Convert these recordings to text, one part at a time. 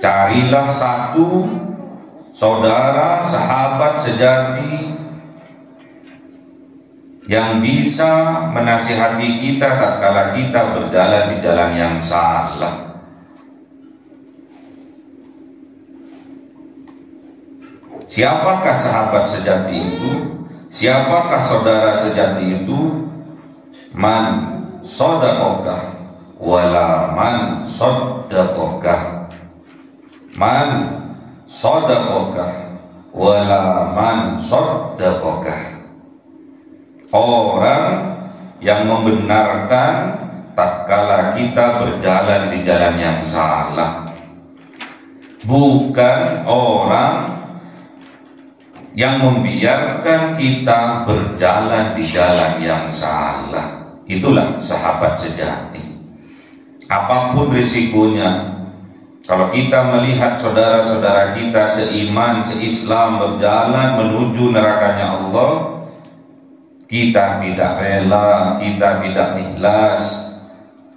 Carilah satu saudara, sahabat sejati yang bisa menasihati kita tatkala kita berjalan di jalan yang salah. Siapakah sahabat sejati itu? Siapakah saudara sejati itu? Man shadaqaka wala man saddaqaka. Man shadaqaka wala man saddaqaka. Orang yang membenarkan tatkala kita berjalan di jalan yang salah, bukan orang yang membiarkan kita berjalan di jalan yang salah. Itulah sahabat sejati. Apapun risikonya, kalau kita melihat saudara-saudara kita seiman, seislam berjalan menuju nerakanya Allah, kita tidak rela, kita tidak ikhlas.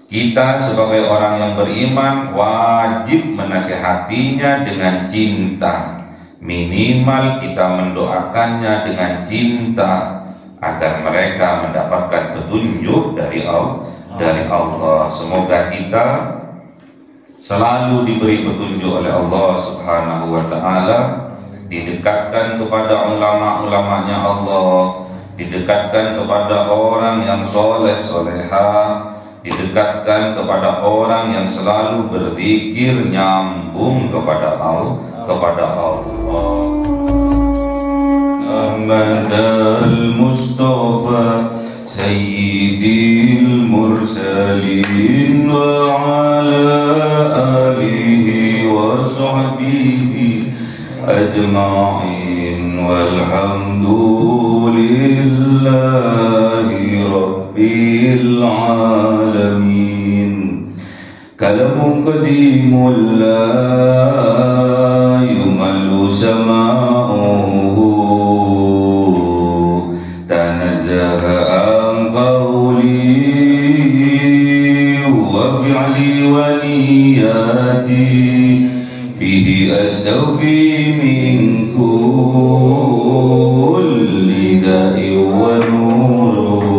Kita sebagai orang yang beriman wajib menasihatinya dengan cinta. Minimal kita mendoakannya dengan cinta agar mereka mendapatkan petunjuk dari Allah. Semoga kita selalu diberi petunjuk oleh Allah Subhanahu wa ta'ala, didekatkan kepada ulama-ulamanya Allah, didekatkan kepada orang yang soleh solehah, didekatkan kepada orang yang selalu berzikir nyambung kepada Allah. Ahmad al-Mustafa Sayyidil Mursalin wa ala alihi wa sahbihi ajma'in walhamdulillahi rabbil alamin. Kalamun qadimun la yumallu sama'uhu tanazzaha an qawli wa fi'li wa niyati bihi astaghfi min kulli da'i wa nuru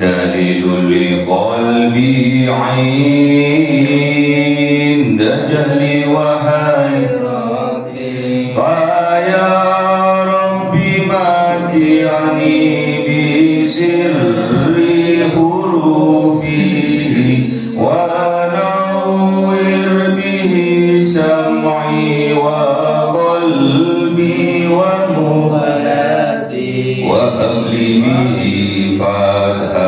dalilul liqalbi 'inda jahli wa hayrati fa ya rabbi mati'ani bi sirri hurufi wa sam'i wa qalbi wa muhalati wa habli bihi fathan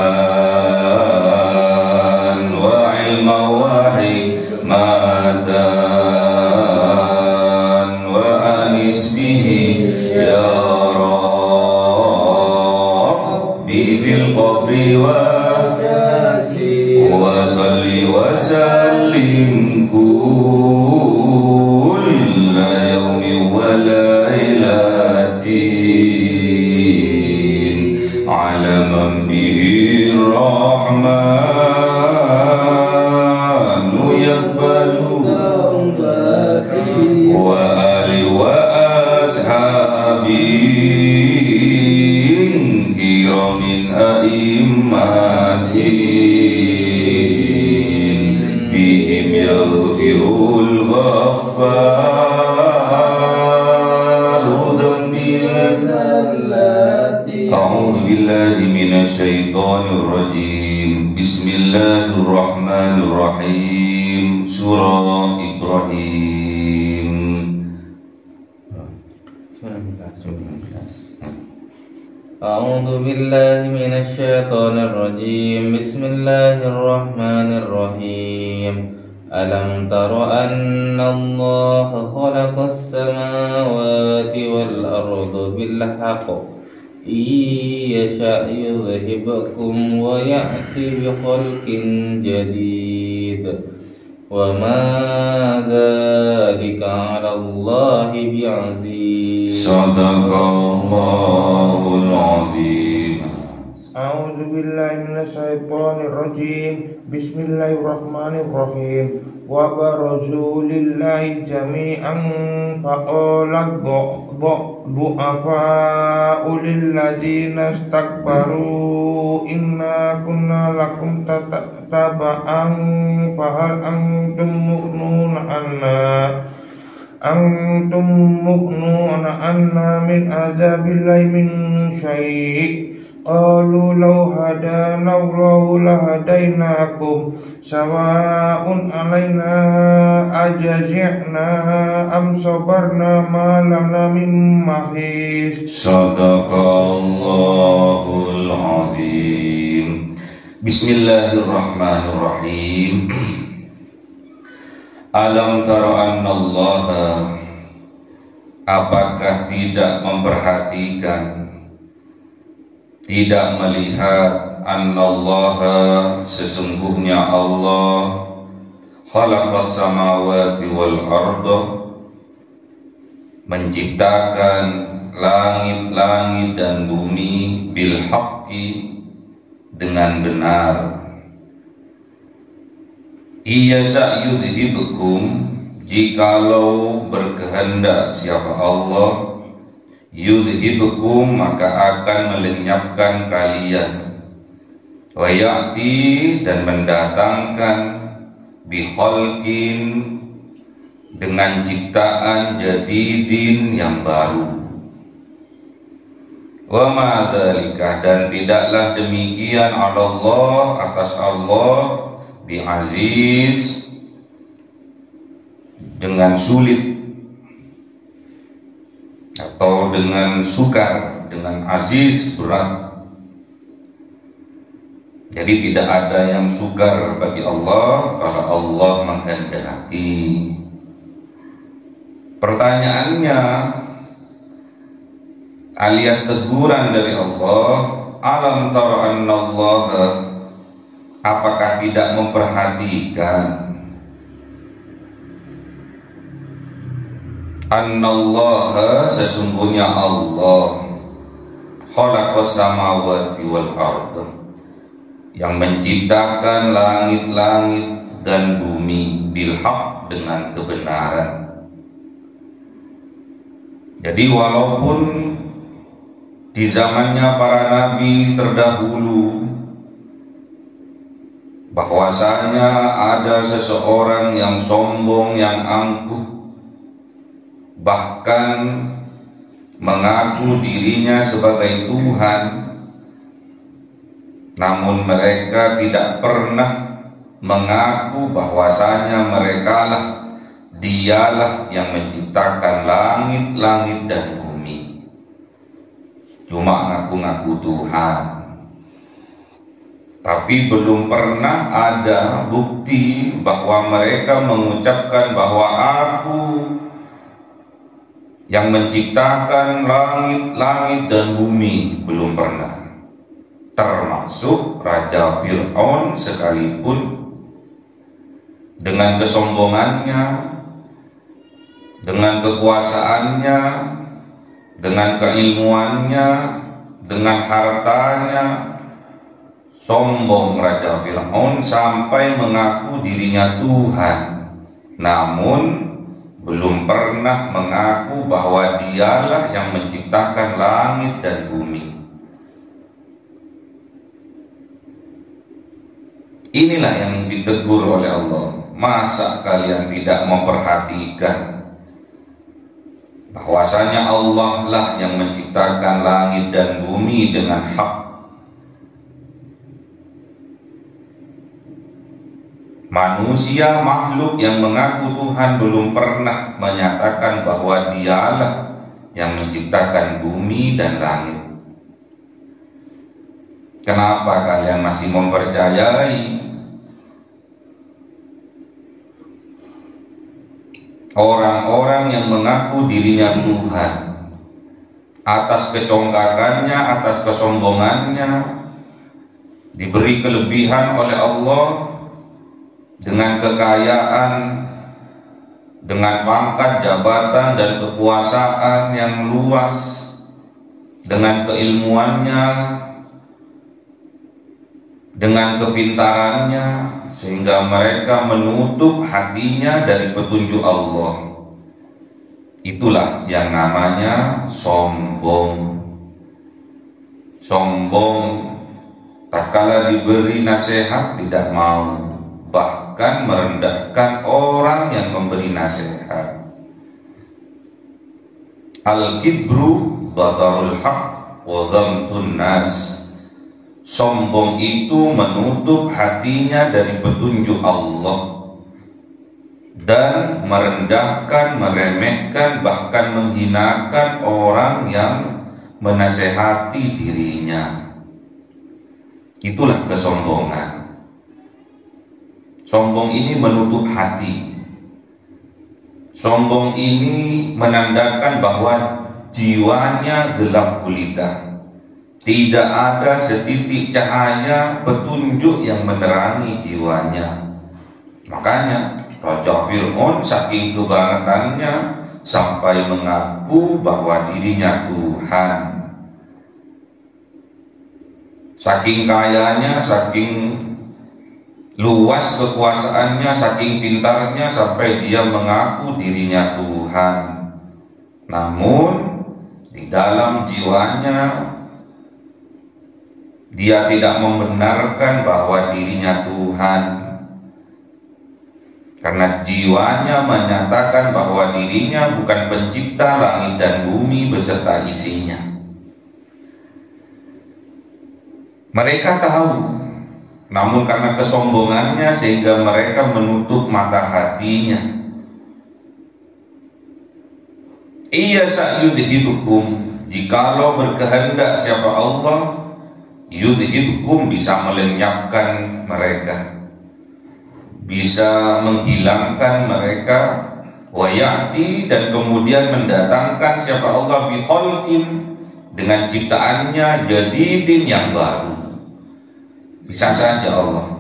wa ilma wa hikmatan wa anis bihi ya rabbi fil qabri wa salli wa sallim kulla yawmi wa laylatin ala man bihi rahmanu yaqbalu wa ali wa ashabin kiramin a'immatin bihim yaghfirul ghaffar dhanbi a'udzu billahi minasy syaithanir rajim. Bismillahirrahmanirrahim. Surah Ibrahim. أعوذ بالله من الشيطان الرجيم بسم الله الرحمن الرحيم ألم تر أن الله خلق السماوات والأرض بالحق إن يشأ يذهبكم ويأتي بخلق جديد وما ذلك على الله بعزيز. صدق الله العظيم. أعوذ billahi minasyaitonir rajim. Bismillahirrahmanirrahim. Wa barazu lillahi jami'an faqala du'afa'u lilladzina istakbaru inna kunna lakum taba'an fahal antum mughnuuna anna min azabillahi min syai'. Qalu law hadana Allahu lahadainakum sawa'un alaina ajazi'na am sabarna ma lana min mahis. Sadaqallahul azim. Bismillahirrahmanirrahim. Alam tara annallaha, apakah tidak memperhatikan, tidak melihat, annallaha, sesungguhnya Allah, khalaqas samawati wal arda, menciptakan langit-langit dan bumi, bil haqqi, dengan benar. Iya sa'yudhibkum, jikalau berkehendak siapa Allah, yudhibkum, maka akan melenyapkan kalian. Wa ya'ti, dan mendatangkan, bikhalqin, dengan ciptaan jadidin, yang baru. Wa ma dzalika, dan tidaklah demikian, Allah, atas Allah, bi'aziz, dengan sulit atau dengan sukar, dengan aziz, berat. Jadi tidak ada yang sukar bagi Allah kalau Allah menghendaki. Pertanyaannya, alias teguran dari Allah, alam tara annallaha, apakah tidak memperhatikan, annallaha, sesungguhnya Allah, khalaqas samawati wal arda, yang menciptakan langit-langit dan bumi, bil haq, dengan kebenaran. Jadi walaupun di zamannya para nabi terdahulu bahwasanya ada seseorang yang sombong, yang angkuh, bahkan mengaku dirinya sebagai Tuhan, namun mereka tidak pernah mengaku bahwasanya merekalah, dialah yang menciptakan langit-langit dan bumi. Cuma ngaku-ngaku Tuhan, tapi belum pernah ada bukti bahwa mereka mengucapkan bahwa aku yang menciptakan langit-langit dan bumi. Belum pernah. Termasuk Raja Fir'aun sekalipun, dengan kesombongannya, dengan kekuasaannya, dengan keilmuannya, dengan hartanya, sombong Raja Fir'aun sampai mengaku dirinya Tuhan, namun belum pernah mengaku bahwa dialah yang menciptakan langit dan bumi. Inilah yang ditegur oleh Allah. Masa kalian tidak memperhatikan bahwasanya Allah lah yang menciptakan langit dan bumi dengan hak. Manusia, makhluk yang mengaku Tuhan, belum pernah menyatakan bahwa dialah yang menciptakan bumi dan langit. Kenapa kalian masih mempercayai orang-orang yang mengaku dirinya Tuhan? Atas kecongkakannya, atas kesombongannya, diberi kelebihan oleh Allah, dengan kekayaan, dengan pangkat jabatan dan kekuasaan yang luas, dengan keilmuannya, dengan kepintarannya sehingga mereka menutup hatinya dari petunjuk Allah. Itulah yang namanya sombong. Sombong tatkala diberi nasihat tidak mau, bahkan merendahkan orang yang memberi nasihat. Al-kibru batarul haq wa ghamtun nas. Sombong itu menutup hatinya dari petunjuk Allah dan merendahkan, meremehkan, bahkan menghinakan orang yang menasehati dirinya. Itulah kesombongan. Sombong ini menutup hati. Sombong ini menandakan bahwa jiwanya gelap gulita. Tidak ada setitik cahaya petunjuk yang menerangi jiwanya. Makanya Raja Fir'aun saking kebangetannya sampai mengaku bahwa dirinya Tuhan. Saking kayanya, saking luas kekuasaannya, saking pintarnya sampai dia mengaku dirinya Tuhan. Namun di dalam jiwanya dia tidak membenarkan bahwa dirinya Tuhan, karena jiwanya menyatakan bahwa dirinya bukan pencipta langit dan bumi beserta isinya. Mereka tahu, namun karena kesombongannya sehingga mereka menutup mata hatinya. Iya sa'yudhibukum, jikalau berkehendak siapa Allah, yudhibkum, bisa melenyapkan mereka, bisa menghilangkan mereka, wa ya'ti, dan kemudian mendatangkan siapa Allah bikhalqin, dengan ciptaannya jadidin, yang baru. Bisa saja Allah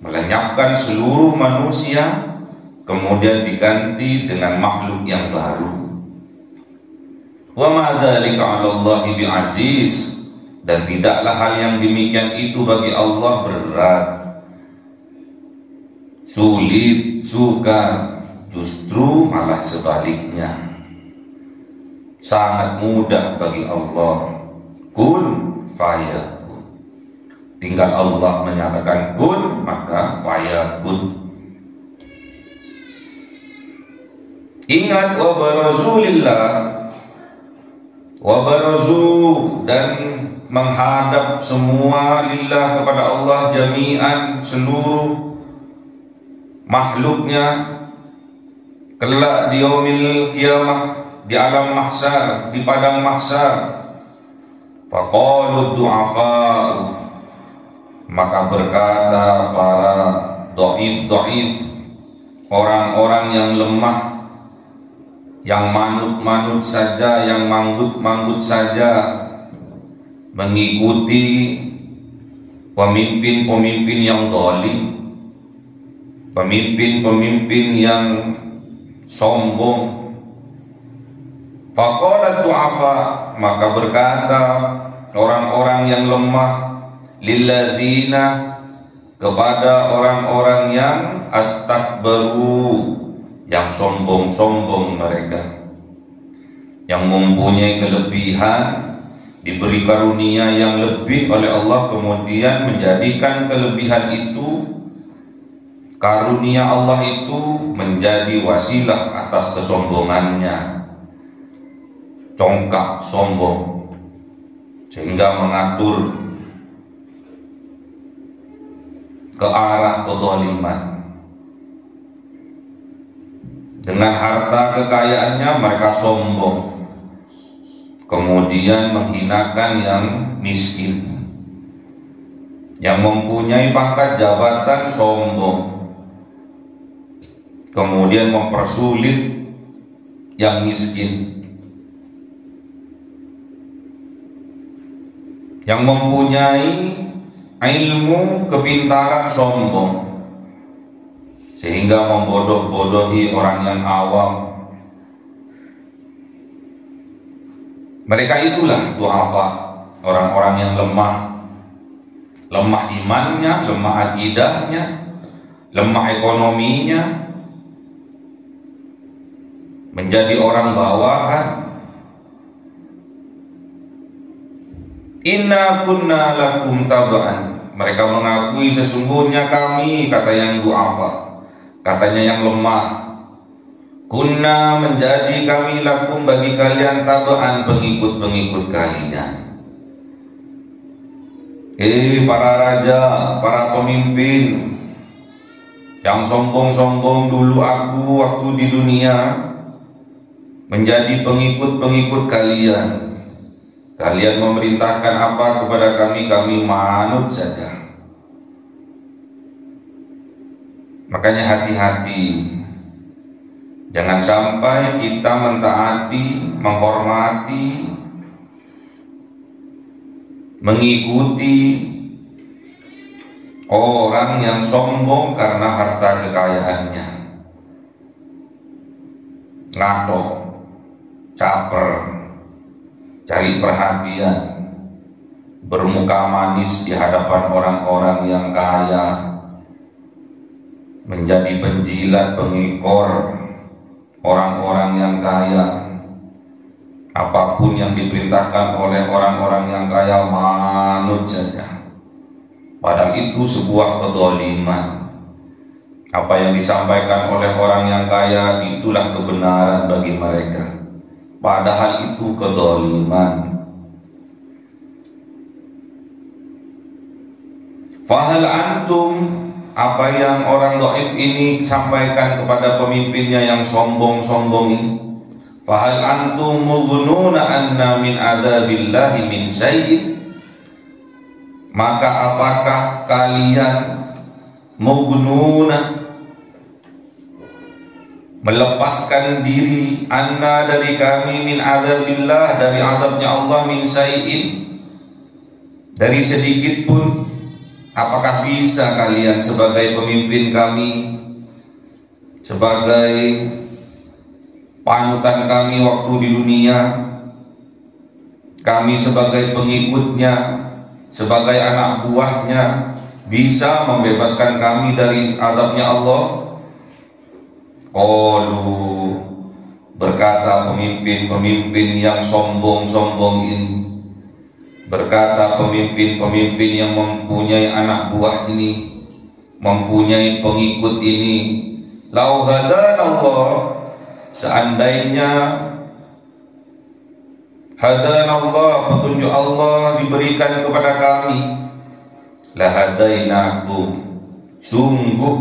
melenyapkan seluruh manusia kemudian diganti dengan makhluk yang baru. Wa ma dzalika 'ala Allahi bi'aziz, dan tidaklah hal yang demikian itu bagi Allah berat, sulit, sukar. Justru malah sebaliknya, sangat mudah bagi Allah. Kun fayakun, tinggal Allah menyatakan kun, maka fayakun. Ingat, wa barazu lillah, wa barazu, dan menghadap semua lillah, kepada Allah jami'an, seluruh makhluknya, kelak di yaumil qiyamah, di alam mahsyar, di padang mahsyar. Faqalu du'afa, maka berkata para dhaif, orang-orang yang lemah, yang manut-manut saja, yang manggut-manggut saja, mengikuti pemimpin-pemimpin yang zalim, pemimpin-pemimpin yang sombong. Faqalat du'afa, maka berkata orang-orang yang lemah, lilladzina, kepada orang-orang yang astakbaru, yang sombong-sombong mereka, yang mempunyai kelebihan, diberi karunia yang lebih oleh Allah, kemudian menjadikan kelebihan itu, karunia Allah itu, menjadi wasilah atas kesombongannya, congkak sombong, sehingga mengatur ke arah kezaliman. Dengan harta kekayaannya mereka sombong, kemudian menghinakan yang miskin. Yang mempunyai pangkat jabatan sombong, kemudian mempersulit yang miskin. Yang mempunyai ilmu, kepintaran sombong, sehingga membodoh-bodohi orang yang awam. Mereka itulah du'afa, orang-orang yang lemah, lemah imannya, lemah akidahnya, lemah ekonominya, menjadi orang bawahan. Inna kunna lakum taba'an. Mereka mengakui sesungguhnya kami, kata yang du'afa, katanya yang lemah. Kunna menjadi kami lakum bagi kalian taba'an, pengikut-pengikut kalian. Para raja, para pemimpin yang sombong-sombong dulu aku waktu di dunia, menjadi pengikut-pengikut kalian. Kalian memerintahkan apa kepada kami, kami manut saja. Makanya hati-hati, jangan sampai kita mentaati, menghormati, mengikuti orang yang sombong karena harta kekayaannya, ngatok, caper, cari perhatian, bermuka manis di hadapan orang-orang yang kaya, menjadi penjilat, pengekor orang-orang yang kaya. Apapun yang diperintahkan oleh orang-orang yang kaya manut saja, padahal itu sebuah kedzaliman. Apa yang disampaikan oleh orang yang kaya itulah kebenaran bagi mereka, padahal itu kedzaliman. Fahal antum, apa yang orang dhaif ini sampaikan kepada pemimpinnya yang sombong-sombong ini, fahal antum mughnuna anna min adzabillahi min syai'in, maka apakah kalian mughnuna, melepaskan diri, anna dari kami, min adzabillah dari azabnya Allah, min syai'in dari sedikit pun. Apakah bisa kalian sebagai pemimpin kami, sebagai panutan kami waktu di dunia, kami sebagai pengikutnya, sebagai anak buahnya, bisa membebaskan kami dari azabnya Allah? Qalu, berkata pemimpin-pemimpin yang sombong-sombong ini, berkata pemimpin-pemimpin yang mempunyai anak buah ini, mempunyai pengikut ini, lau hadanallah, seandainya hadanallah, petunjuk Allah diberikan kepada kami, lahadainakum, sungguh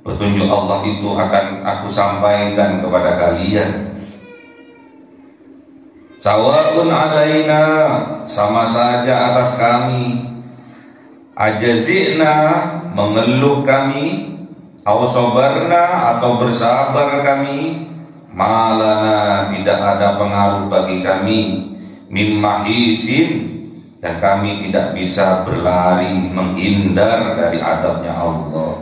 petunjuk Allah itu akan aku sampaikan kepada kalian. Sawa'un alaina, sama saja atas kami, ajazina, mengeluh kami, au sabarna, atau bersabar kami, malana, tidak ada pengaruh bagi kami, mimmahisin, dan kami tidak bisa berlari menghindar dari adabnya Allah.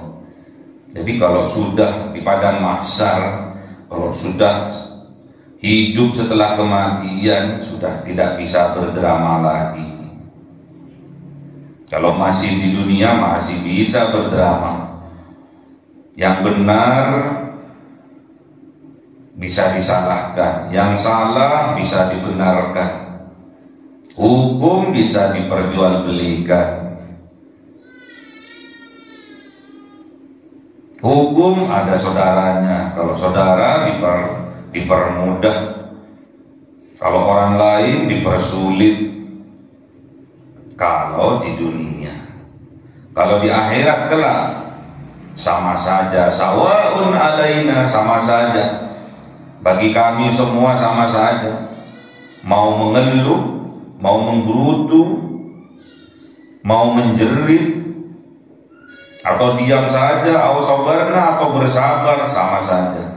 Jadi kalau sudah di padang mahsyar, kalau sudah hidup setelah kematian, sudah tidak bisa berdrama lagi. Kalau masih di dunia masih bisa berdrama, yang benar bisa disalahkan, yang salah bisa dibenarkan, hukum bisa diperjualbelikan. Hukum ada saudaranya, kalau saudara dipermudah, kalau orang lain dipersulit. Kalau di dunia, kalau di akhirat kelak sama saja, sawa'un alaina, sama saja bagi kami semua, sama saja. Mau mengeluh, mau menggerutu, mau menjerit, atau diam saja, atau sabarna, atau bersabar, sama saja.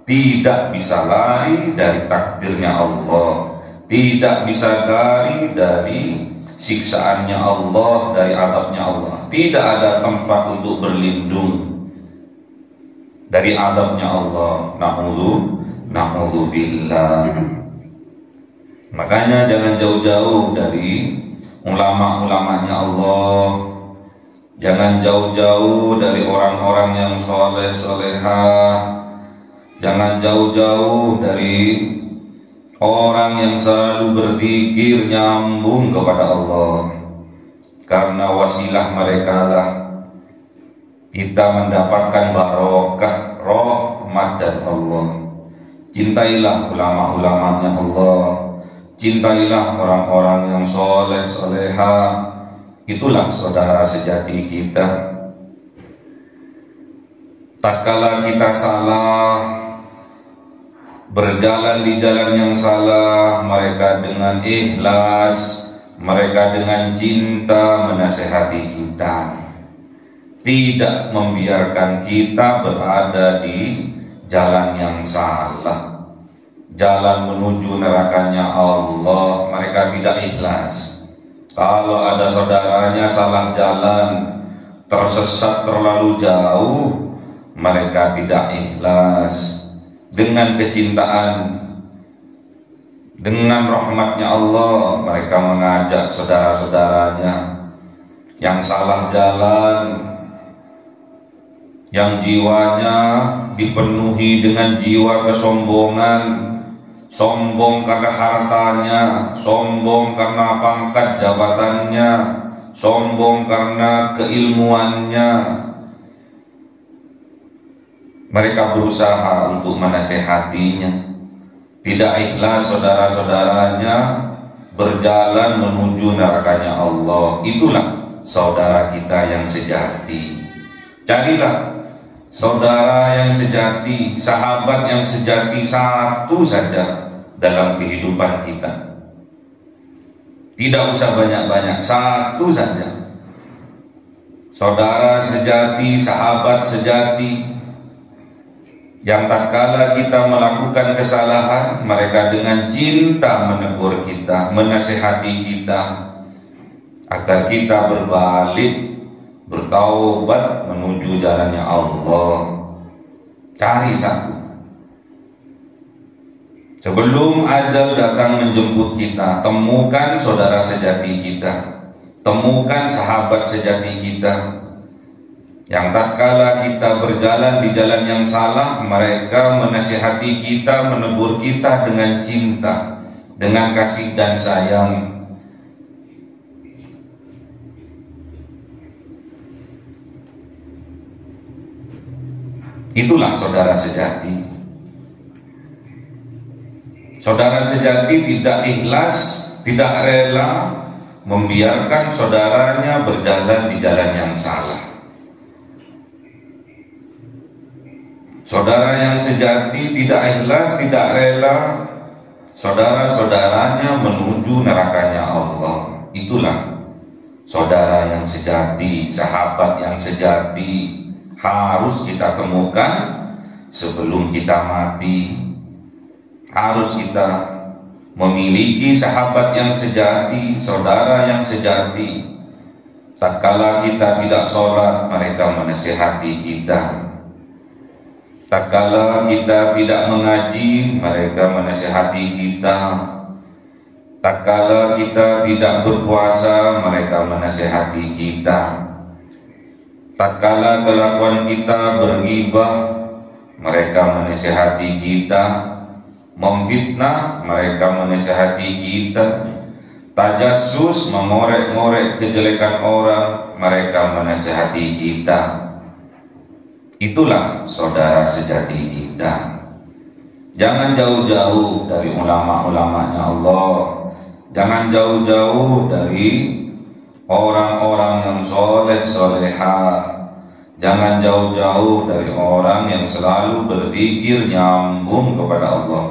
Tidak bisa lari dari takdirnya Allah, tidak bisa lari dari siksaannya Allah, dari azabnya Allah. Tidak ada tempat untuk berlindung dari azabnya Allah. Na'udzubillah. Makanya jangan jauh-jauh dari ulama-ulamanya Allah, Jangan jauh-jauh dari orang-orang yang soleh solehah. Jangan jauh-jauh dari orang yang selalu berzikir nyambung kepada Allah. Karena wasilah mereka lah kita mendapatkan barokah rahmat dari Allah. Cintailah ulama-ulamanya Allah. Cintailah orang-orang yang soleh solehah. Itulah saudara sejati kita. Tatkala kita salah, berjalan di jalan yang salah, mereka dengan ikhlas, mereka dengan cinta menasihati kita, tidak membiarkan kita berada di jalan yang salah, jalan menuju nerakanya Allah. Mereka tidak ikhlas. Kalau ada saudaranya salah jalan, tersesat terlalu jauh, mereka tidak ikhlas. Dengan kecintaan, dengan rahmatnya Allah, mereka mengajak saudara-saudaranya yang salah jalan, yang jiwanya dipenuhi dengan jiwa kesombongan, sombong karena hartanya, sombong karena pangkat jabatannya, sombong karena keilmuannya. Mereka berusaha untuk menasihatinya, tidak ikhlas saudara-saudaranya berjalan menuju nerakanya Allah. Itulah saudara kita yang sejati. Carilah saudara yang sejati, sahabat yang sejati, satu saja dalam kehidupan kita. Tidak usah banyak-banyak, satu saja. Saudara sejati, sahabat sejati, yang tatkala kita melakukan kesalahan, mereka dengan cinta menegur kita, menasihati kita agar kita berbalik, bertaubat menuju jalannya Allah. Cari satu. Sebelum ajal datang menjemput kita, temukan saudara sejati kita, temukan sahabat sejati kita, yang tatkala kita berjalan di jalan yang salah, mereka menasihati kita, menegur kita dengan cinta, dengan kasih dan sayang. Itulah saudara sejati. Saudara sejati tidak ikhlas, tidak rela membiarkan saudaranya berjalan di jalan yang salah. Saudara yang sejati tidak ikhlas, tidak rela saudara-saudaranya menuju nerakanya Allah. Itulah saudara yang sejati, sahabat yang sejati. Harus kita temukan sebelum kita mati. Harus kita memiliki sahabat yang sejati, saudara yang sejati. Tatkala kita tidak sholat, mereka menasihati kita. Tatkala kita tidak mengaji, mereka menasihati kita. Tatkala kita tidak berpuasa, mereka menasihati kita. Tatkala kelakuan kita berghibah, mereka menasihati kita. Memfitnah, mereka menasihati kita. Tajassus, mengorek-ngorek kejelekan orang, mereka menasihati kita. Itulah saudara sejati kita. Jangan jauh-jauh dari ulama-ulamanya Allah. Jangan jauh-jauh dari orang-orang yang soleh solehah. Jangan jauh-jauh dari orang yang selalu berzikir nyambung kepada Allah.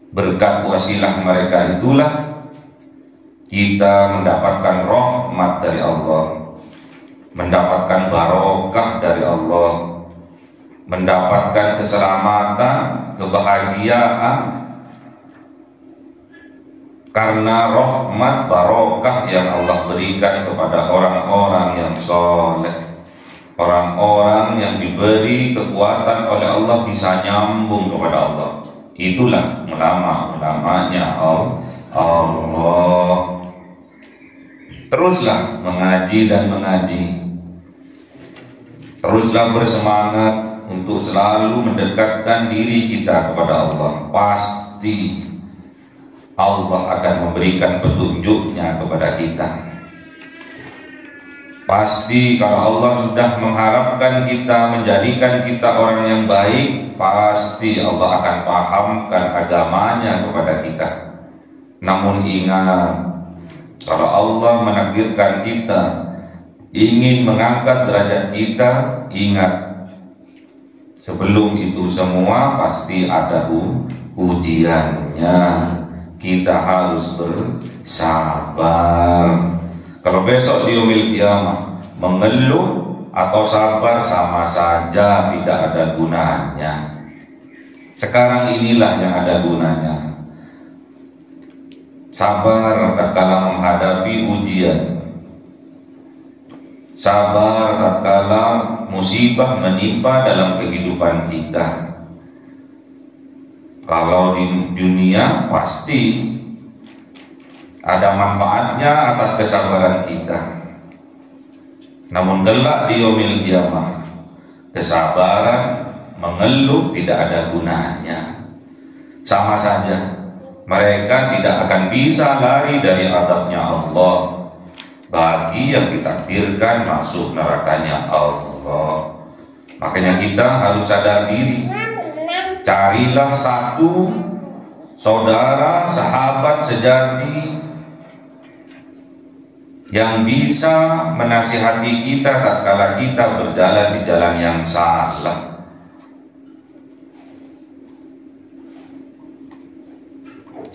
Berkat wasilah mereka itulah kita mendapatkan rahmat dari Allah, mendapatkan barokah dari Allah, mendapatkan keselamatan, kebahagiaan karena rahmat barokah yang Allah berikan kepada orang-orang yang soleh, orang-orang yang diberi kekuatan oleh Allah bisa nyambung kepada Allah. Itulah ulama-ulamanya Allah. teruslah mengaji dan mengaji. Teruslah bersemangat untuk selalu mendekatkan diri kita kepada Allah. Pasti Allah akan memberikan petunjuknya kepada kita. Pasti kalau Allah sudah mengharapkan kita, menjadikan kita orang yang baik, pasti Allah akan pahamkan agamanya kepada kita. Namun ingat, kalau Allah menakdirkan kita ingin mengangkat derajat kita, ingat, sebelum itu semua pasti ada ujiannya. Kita harus bersabar. Kalau besok di yaumil qiyamah mengeluh atau sabar sama saja tidak ada gunanya. Sekarang inilah yang ada gunanya. Sabar tatkala menghadapi ujian. Sabar tatkala musibah menimpa dalam kehidupan kita. Kalau di dunia pasti ada manfaatnya atas kesabaran kita. Namun kelak di yaumil qiyamah, kesabaran mengeluh tidak ada gunanya. Sama saja, mereka tidak akan bisa lari dari azabnya Allah bagi yang ditakdirkan masuk nerakanya Allah. Makanya kita harus sadar diri. Carilah satu saudara, sahabat sejati yang bisa menasihati kita tatkala kita berjalan di jalan yang salah.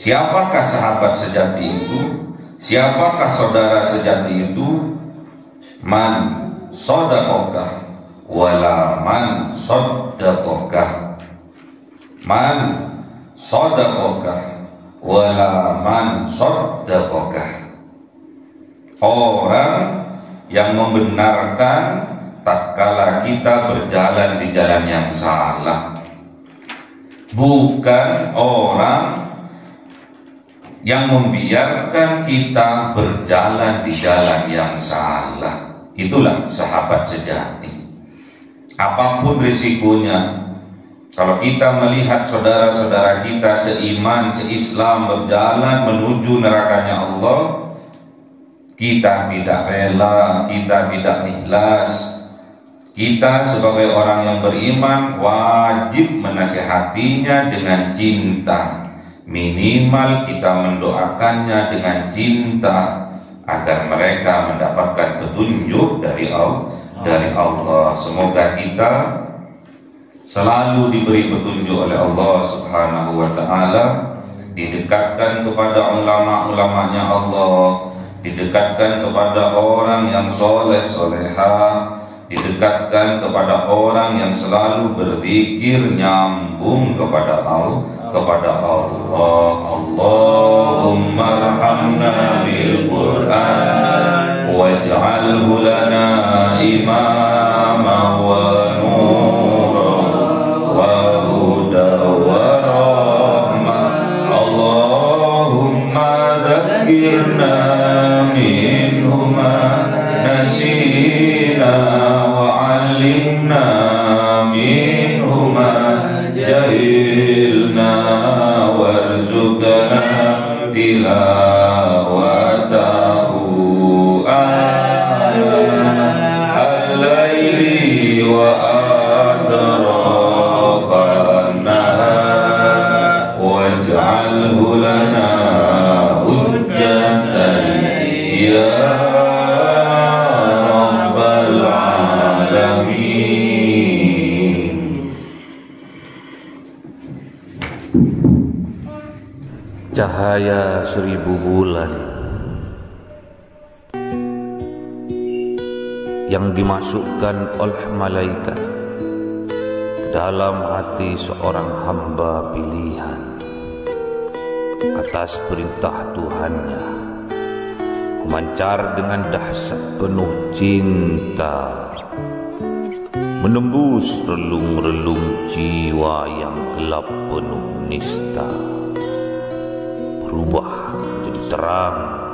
Siapakah sahabat sejati itu? Siapakah saudara sejati itu? Man sodaqokah wala man soddaqokah. Man sodaqokah wala man soddaqokah. Orang yang membenarkan tatkala kita berjalan di jalan yang salah, bukan orang yang membiarkan kita berjalan di jalan yang salah. Itulah sahabat sejati. Apapun risikonya, kalau kita melihat saudara-saudara kita seiman, seislam berjalan menuju nerakanya Allah, kita tidak rela, kita tidak ikhlas. Kita sebagai orang yang beriman wajib menasihatinya dengan cinta. Minimal kita mendoakannya dengan cinta agar mereka mendapatkan petunjuk dari Allah. Semoga kita selalu diberi petunjuk oleh Allah Subhanahu wa ta'ala, didekatkan kepada ulama-ulamanya Allah, didekatkan kepada orang yang soleh solehah, didekatkan kepada orang yang selalu berzikir nyambung kepada Allah. Allahumma arhamna bil Qur'an waj'alhu lana imama wa nura wa huda wa rahmah. Allahumma zakkirna minhuma nasina wa 'allimna minhuma jahilna warzuqna tilawatahu al-laili wa atrafan nahar waj'alhu lana hujjatan ya rabbal alamin. Cahaya 1000 bulan yang dimasukkan oleh malaikat ke dalam hati seorang hamba pilihan atas perintah Tuhannya, memancar dengan dahsyat penuh cinta, menembus relung-relung jiwa yang gelap penuh nista, berubah menjadi terang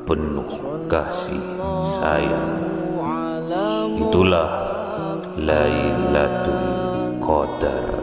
penuh kasih sayang. Itulah Lailatul Qadar.